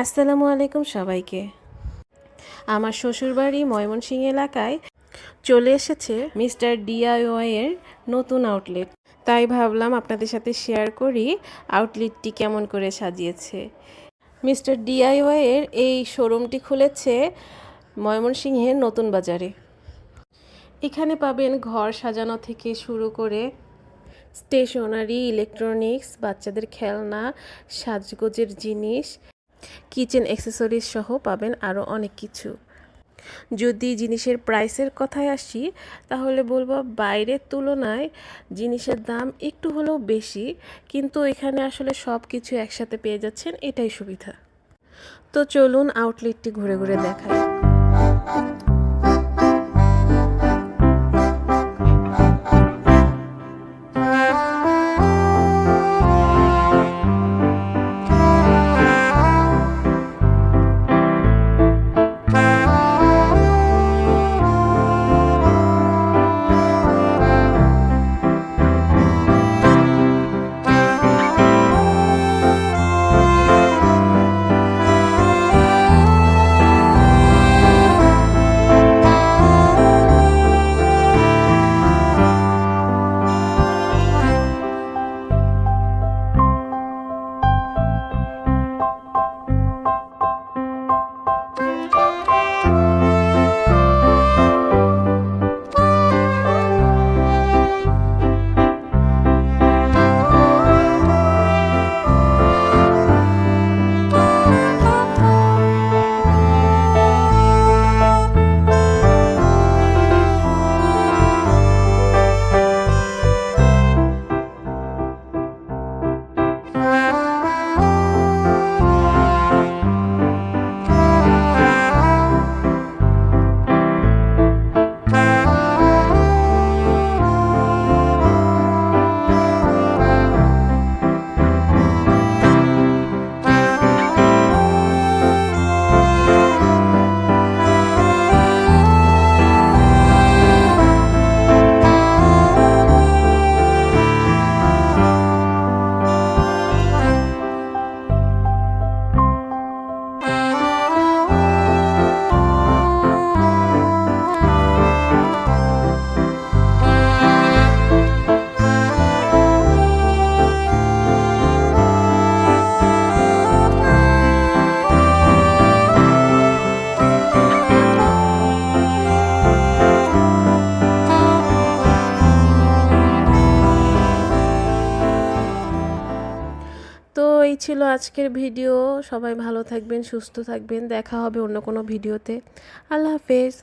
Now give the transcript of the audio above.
আসসালামু আলাইকুম সবাইকে। আমার শ্বশুরবাড়ি ময়মনসিংহ এলাকায় চলে এসেছে মিস্টার ডিআইওয়াই এর নতুন আউটলেট। তাই ভাবলাম আপনাদের সাথে শেয়ার করি আউটলেটটি কেমন করে সাজিয়েছে। মিস্টার ডিআইওয়াই এর এই শোরুমটি খুলেছে ময়মনসিংহের নতুন বাজারে। এখানে পাবেন ঘর সাজানো থেকে শুরু করে স্টেশনারি, ইলেকট্রনিক্স, বাচ্চাদের খেলনা, সাজগোজের জিনিস, কিচেন অ্যাক্সেসরিজ সহ পাবেন আরও অনেক কিছু। যদি জিনিসের প্রাইসের কথায় আসি তাহলে বলবো বাইরের তুলনায় জিনিসের দাম একটু হলেও বেশি, কিন্তু এখানে আসলে সব কিছু একসাথে পেয়ে যাচ্ছেন, এটাই সুবিধা। তো চলুন আউটলেটটি ঘুরে ঘুরে দেখাই। তো এই ছিল আজকের ভিডিও। সবাই ভালো থাকবেন, সুস্থ থাকবেন। দেখা হবে অন্য কোনো ভিডিওতে। আল্লাহ হাফেজ।